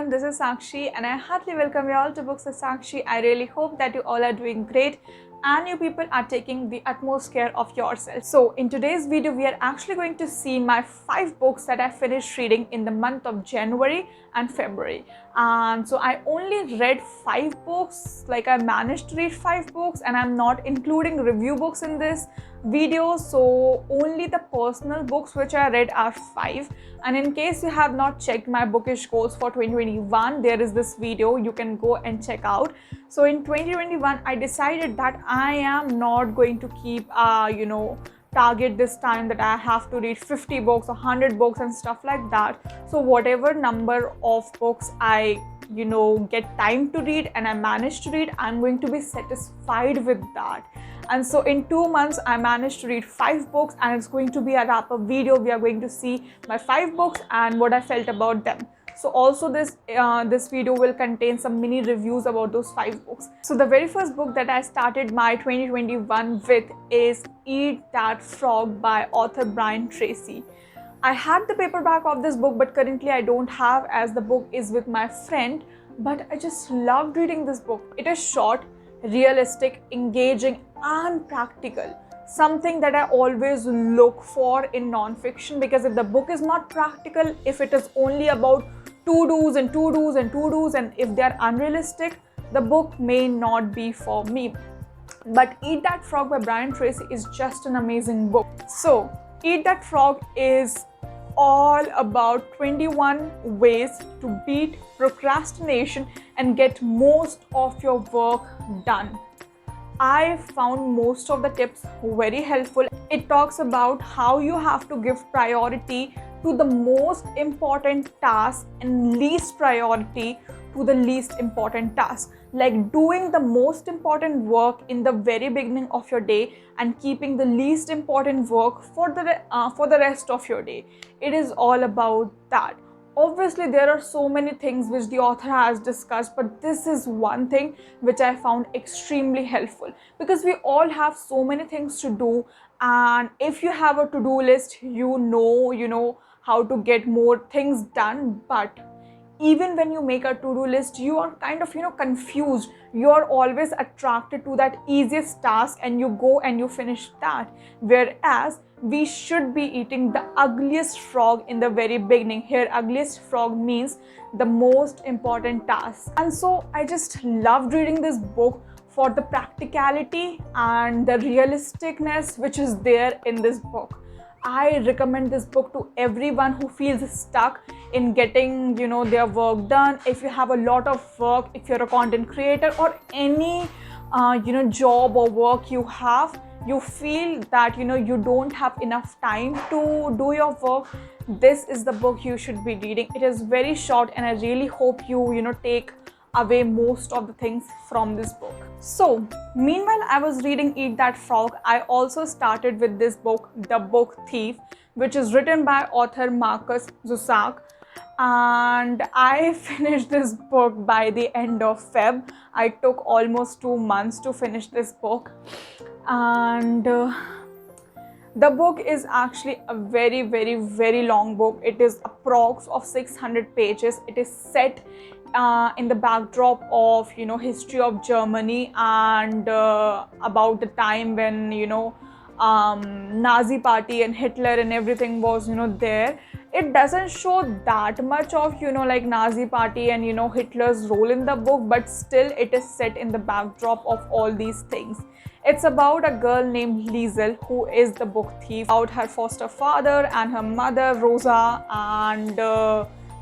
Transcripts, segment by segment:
everyone, this is Sakshi and I heartily welcome you all to Books with Sakshi. I really hope that you all are doing great and you people are taking the utmost care of yourself. So in today's video, we are actually going to see my 5 books that I finished reading in the month of January and February. And so I only read 5 books, like I managed to read 5 books, and I'm not including review books in this video. So only the personal books which I read are 5. And in case you have not checked my bookish goals for 2021, there is this video you can go and check out. So in 2021, I decided that I am not going to keep target this time that I have to read 50 books or 100 books and stuff like that. So whatever number of books I get time to read and I manage to read, I'm going to be satisfied with that. And so in 2 months I managed to read 5 books, and it's going to be a wrap-up video. We are going to see my 5 books and what I felt about them. So also this video will contain some mini reviews about those 5 books. So the very first book that I started my 2021 with is Eat That Frog by author Brian Tracy. I had the paperback of this book, but currently I don't have, as the book is with my friend. But I just loved reading this book. It is short, realistic, engaging and practical. Something that I always look for in non-fiction, because if the book is not practical, if it is only about to-dos and to-dos and to-dos, and if they are unrealistic, the book may not be for me. But Eat That Frog by Brian Tracy is just an amazing book. So Eat That Frog is all about 21 ways to beat procrastination and get most of your work done. I found most of the tips very helpful. It talks about how you have to give priority to the most important task and least priority to the least important task. Like doing the most important work in the very beginning of your day and keeping the least important work for the rest of your day. It is all about that. Obviously, there are so many things which the author has discussed, but this is one thing which I found extremely helpful, because we all have so many things to do, and if you have a to-do list, you know how to get more things done. But even when you make a to-do list, you are kind of confused. You are always attracted to that easiest task and you go and you finish that, whereas we should be eating the ugliest frog in the very beginning. Here, ugliest frog means the most important task. And so I just loved reading this book for the practicality and the realisticness which is there in this book. I recommend this book to everyone who feels stuck in getting their work done. If you have a lot of work, if you're a content creator or any job or work you have, you feel that you don't have enough time to do your work, this is the book you should be reading. It is very short, and I really hope you take away most of the things from this book. So meanwhile I was reading Eat That Frog, I also started with this book, The Book Thief, which is written by author Marcus Zusak. And I finished this book by the end of Feb. I took almost 2 months to finish this book. And the book is actually a very, very, very long book. It is approx of 600 pages. It is set in the backdrop of history of Germany and about the time when Nazi party and Hitler and everything was there. It doesn't show that much of like Nazi party and Hitler's role in the book, but still it is set in the backdrop of all these things. It's about a girl named Liesel who is the book thief, about her foster father and her mother Rosa and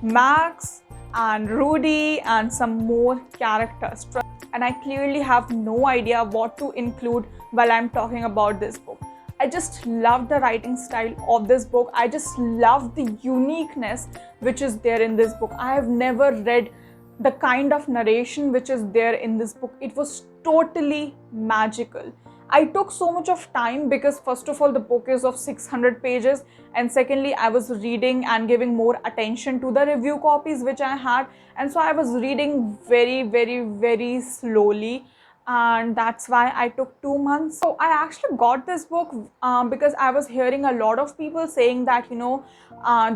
Max and Rudy and some more characters. And I clearly have no idea what to include while I'm talking about this book. I just love the writing style of this book. I just love the uniqueness which is there in this book. I have never read the kind of narration which is there in this book. It was totally magical. I took so much of time because first of all the book is of 600 pages, and secondly I was reading and giving more attention to the review copies which I had, and so I was reading very, very, very slowly. and that's why I took 2 months. So I actually got this book because I was hearing a lot of people saying that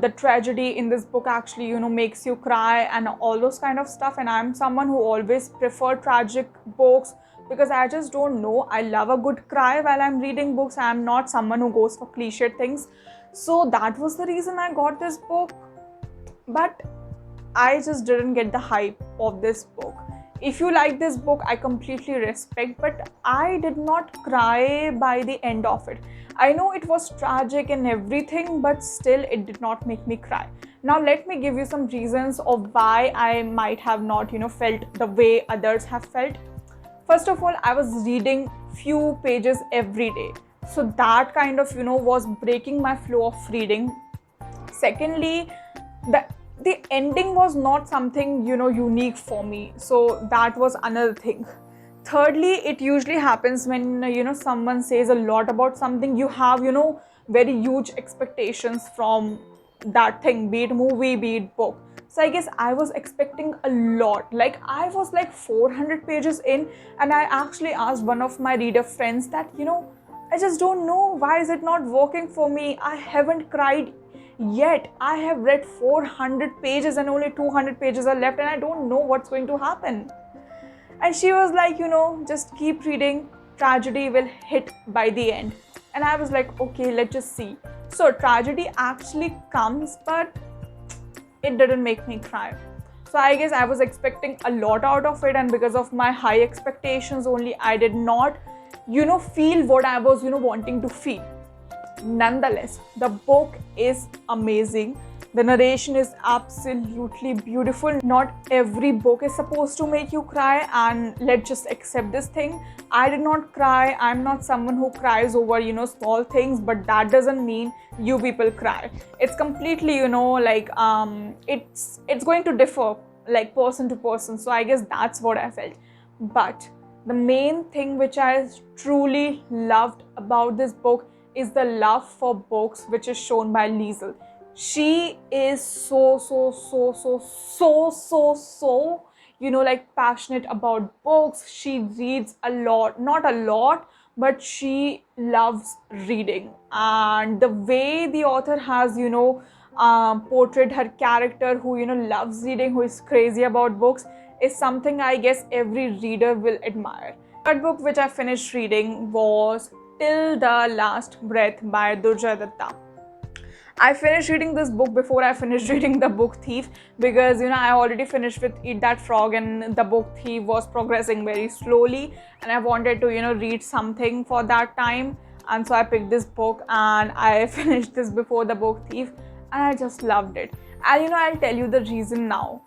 the tragedy in this book actually makes you cry and all those kind of stuff, and I'm someone who always prefer tragic books because I just don't know, I love a good cry while I'm reading books. I'm not someone who goes for cliched things, so that was the reason I got this book. But I just didn't get the hype of this book. If you like this book, I completely respect, but I did not cry by the end of it. I know it was tragic and everything, but still it did not make me cry. Now let me give you some reasons of why I might have not felt the way others have felt. First of all, I was reading few pages every day, so that kind of was breaking my flow of reading. Secondly, the ending was not something unique for me, so that was another thing. Thirdly, it usually happens when someone says a lot about something, you have very huge expectations from that thing, be it movie, be it book. So I guess I was expecting a lot. Like, I was like 400 pages in, and I actually asked one of my reader friends that I just don't know why is it not working for me. I haven't cried yet. I have read 400 pages and only 200 pages are left, and I don't know what's going to happen. And she was like, just keep reading, tragedy will hit by the end. And I was like, okay, let's just see. So tragedy actually comes, but it didn't make me cry. So I guess I was expecting a lot out of it, and because of my high expectations only, I did not feel what I was wanting to feel. Nonetheless, the book is amazing. The narration is absolutely beautiful. Not every book is supposed to make you cry, and let's just accept this thing. I did not cry. I'm not someone who cries over small things, but that doesn't mean you people cry. It's completely like it's going to differ like person to person. So I guess that's what I felt. But the main thing which I truly loved about this book is the love for books which is shown by Liesl. She is so like passionate about books. She reads a lot, not a lot, but she loves reading. And the way the author has portrayed her character who loves reading, who is crazy about books, is something I guess every reader will admire. Third book which I finished reading was Till the Last Breath by Durjay Datta. I finished reading this book before I finished reading The Book Thief, because I already finished with Eat That Frog, and The Book Thief was progressing very slowly, and I wanted to read something for that time, and so I picked this book and I finished this before The Book Thief, and I just loved it. And I'll tell you the reason now.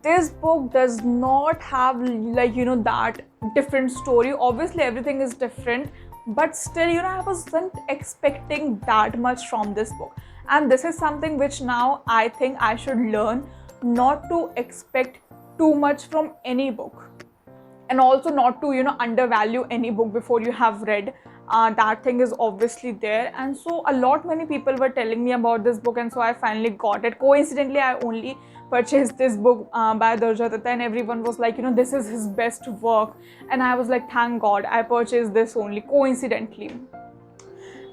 This book does not have like that different story. Obviously everything is different, but still I wasn't expecting that much from this book. And this is something which now I think I should learn, not to expect too much from any book, and also not to undervalue any book before you have read. That thing is obviously there. And so many people were telling me about this book, and so I finally got it. Coincidentally, I only purchased this book by Durjay Datta, and everyone was like this is his best work, and I was like, thank God I purchased this only coincidentally.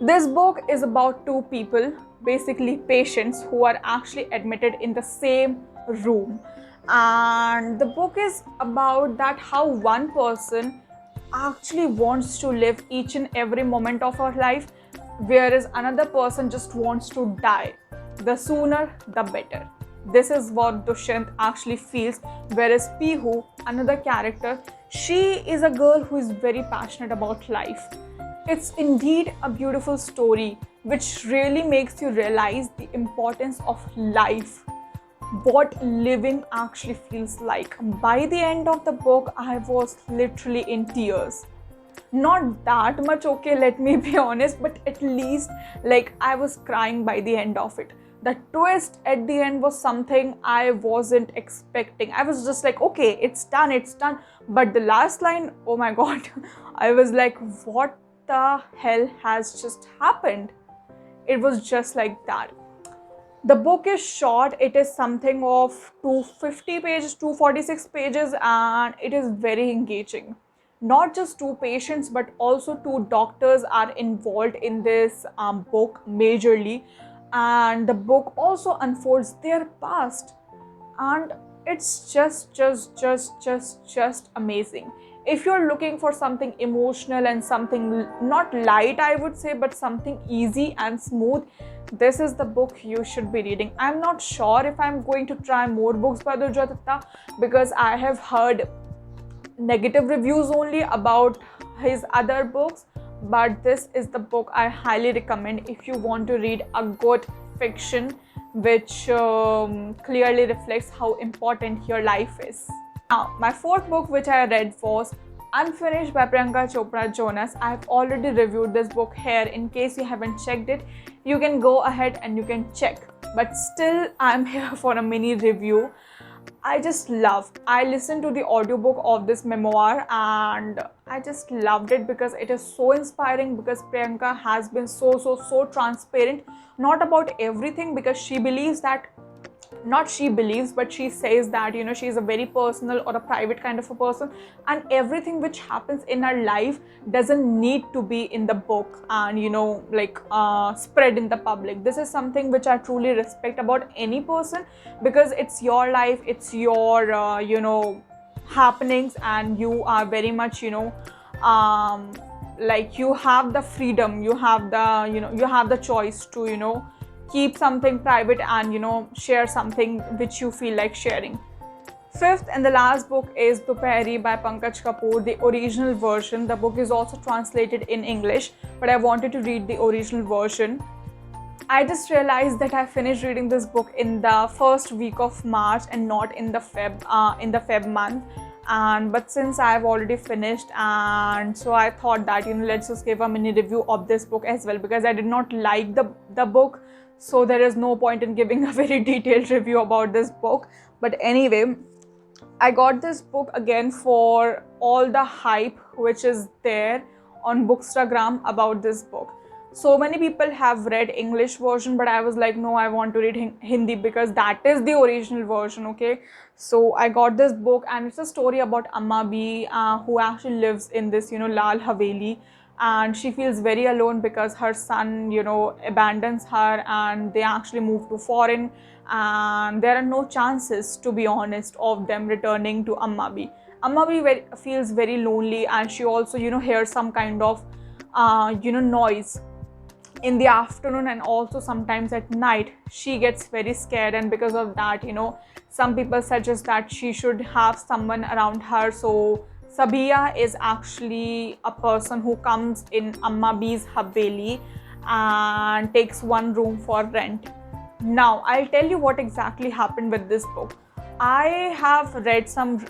This book is about two people, basically patients, who are actually admitted in the same room, and the book is about that how one person actually wants to live each and every moment of her life, whereas another person just wants to die. The sooner the better. This is what Dushyant actually feels, whereas Pihu, another character, she is a girl who is very passionate about life. It's indeed a beautiful story which really makes you realize the importance of life, what living actually feels like. By the end of the book, I was literally in tears. Not that much, okay, let me be honest, but at least like I was crying by the end of it. The twist at the end was something I wasn't expecting. I was just like, okay, it's done. But the last line, oh my God, I was like, what the hell has just happened? It was just like that. The book is short. It is something of 250 pages, 246 pages, and it is very engaging. not just two patients but also two doctors are involved in this book majorly, and the book also unfolds their past, and it's just amazing. If you're looking for something emotional and something not light, I would say, but something easy and smooth, this is the book you should be reading. I'm not sure if I'm going to try more books by Durjoy Dutta, because I have heard negative reviews only about his other books, but this is the book I highly recommend if you want to read a good fiction which clearly reflects how important your life is. Now, my fourth book which I read was Unfinished by Priyanka Chopra Jonas. I have already reviewed this book here. In case you haven't checked it, you can go ahead and you can check. But still, I'm here for a mini review. I listened to the audiobook of this memoir and I just loved it because it is so inspiring, because Priyanka has been so transparent, not about everything, because she believes that, not she believes, but she says that, you know, she is a very personal or a private kind of a person, and everything which happens in her life doesn't need to be in the book and, you know, like spread in the public. This is something which I truly respect about any person, because it's your life, it's your you know, happenings, and you are very much, you know, like you have the freedom, you have the, you know, you have the choice to, you know, keep something private and, you know, share something which you feel like sharing. Fifth and the last book is Dopahri by Pankaj Kapoor, the original version. The book is also translated in English, but I wanted to read the original version. I just realized that I finished reading this book in the first week of March and not in the Feb month. And but since I've already finished, and so I thought that, you know, let's just give a mini review of this book as well, because I did not like the book, so there is no point in giving a very detailed review about this book. But anyway, I got this book again for all the hype which is there on Bookstagram about this book. So many people have read English version, but I was like, no, I want to read Hindi because that is the original version, okay? So I got this book, and it's a story about Amma B, who actually lives in this, you know, Lal Haveli, and she feels very alone because her son, you know, abandons her and they actually move to foreign, and there are no chances, to be honest, of them returning to Amma B. Amma B feels very lonely, and she also, you know, hears some kind of you know, noise in the afternoon, and also sometimes at night she gets very scared, and because of that, you know, some people suggest that she should have someone around her. So Sabiya is actually a person who comes in Amma B's Haveli and takes one room for rent. Now I'll tell you what exactly happened with this book. I have read some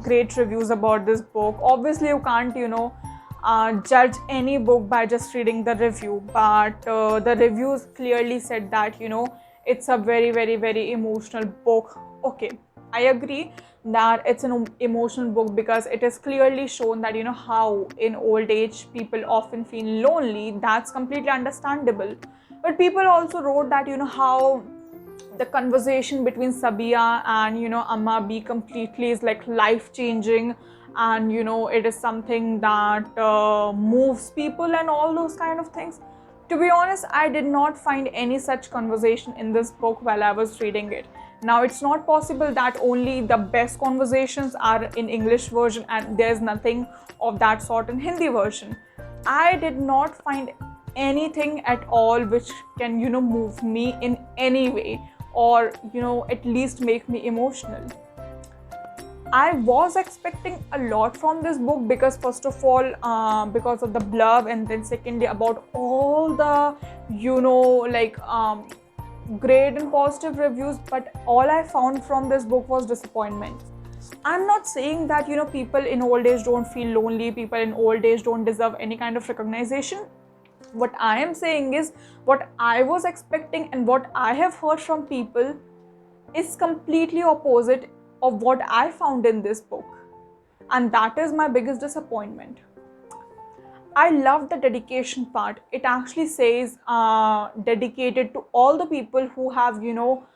great reviews about this book. Obviously you can't, you know, judge any book by just reading the review, but the reviews clearly said that, you know, it's a very emotional book. Okay, I agree that it's an emotional book because it is clearly shown that, you know, how in old age people often feel lonely. That's completely understandable, but people also wrote that, you know, how the conversation between Sabiya and, you know, Amma B completely is like life changing, and, you know, it is something that moves people and all those kind of things. To be honest, I did not find any such conversation in this book while I was reading it. Now, it's not possible that only the best conversations are in English version and there's nothing of that sort in Hindi version. I did not find anything at all which can, you know, move me in any way, or, you know, at least make me emotional. I was expecting a lot from this book because, first of all, because of the blurb, and then secondly about all the, you know, like great and positive reviews, but all I found from this book was disappointment. I'm not saying that, you know, people in old age don't feel lonely, people in old age don't deserve any kind of recognition. What I am saying is, what I was expecting and what I have heard from people is completely opposite of what I found in this book. And that is my biggest disappointment. I love the dedication part. It actually says dedicated to all the people who have, you know,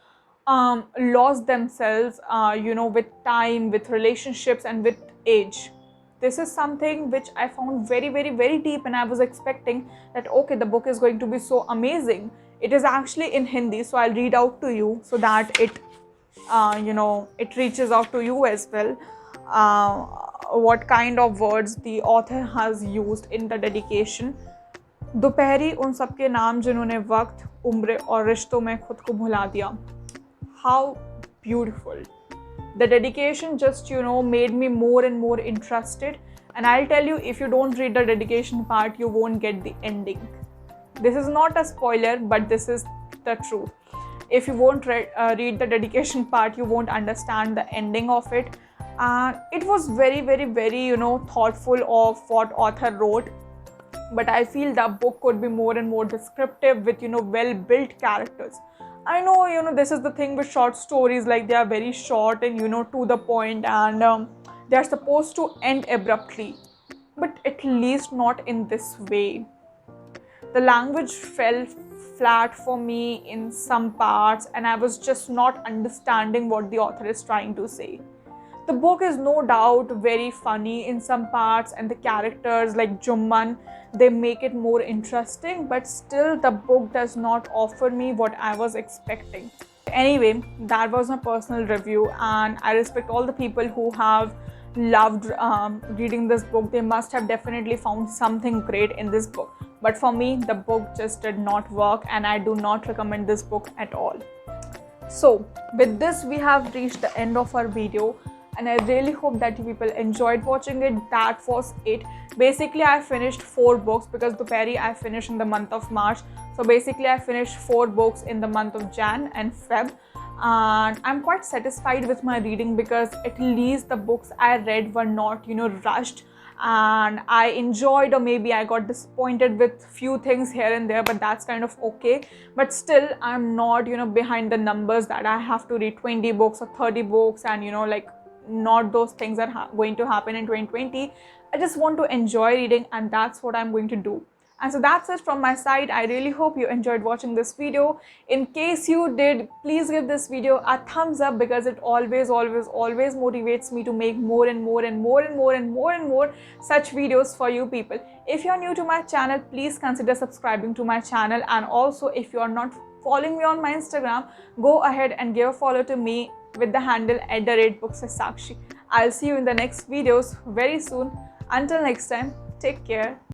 lost themselves, you know, with time, with relationships, and with age. this is something which I found very, very, very deep, and I was expecting that okay, the book is going to be so amazing. It is actually in Hindi, so I'll read out to you so that it it reaches out to you as well. What kind of words the author has used in the dedication. दोपहरी उन सबके नाम जिन्होंने वक्त, उम्र और रिश्तों में खुद को भुला दिया. How beautiful. The dedication just made me more and more interested, and I'll tell you, if you don't read the dedication part, you won't get the ending. This is not a spoiler, but this is the truth. If you won't read the dedication part, you won't understand the ending of it. And it was very, very, very thoughtful of what author wrote, but I feel the book could be more and more descriptive with well built characters. I know this is the thing with short stories, like they are very short and to the point, and they are supposed to end abruptly, but at least not in this way. The language fell flat for me in some parts, and I was just not understanding what the author is trying to say. The book is no doubt very funny in some parts, and the characters like Jumman, they make it more interesting, but still the book does not offer me what I was expecting. Anyway, that was my personal review, and I respect all the people who have loved reading this book. They must have definitely found something great in this book. But for me, the book just did not work, and I do not recommend this book at all. So with this, we have reached the end of our video, and I really hope that you people enjoyed watching it. That was it. Basically, I finished 4 books because Duperi I finished in the month of March. So basically, I finished 4 books in the month of Jan and Feb. And I'm quite satisfied with my reading because at least the books I read were not, rushed. And I enjoyed, or maybe I got disappointed with few things here and there, but that's kind of okay. But still, I'm not, behind the numbers that I have to read 20 books or 30 books, and not those things are going to happen in 2020. I just want to enjoy reading, and that's what I'm going to do. And so that's it from my side. I really hope you enjoyed watching this video. In case you did, please give this video a thumbs up, because it always motivates me to make more and more and more and more and more and more such videos for you people. If you're new to my channel, please consider subscribing to my channel. And also, if you're not following me on my Instagram, go ahead and give a follow to me with the handle @bookswithsakshi. I'll see you in the next videos very soon. Until next time, take care.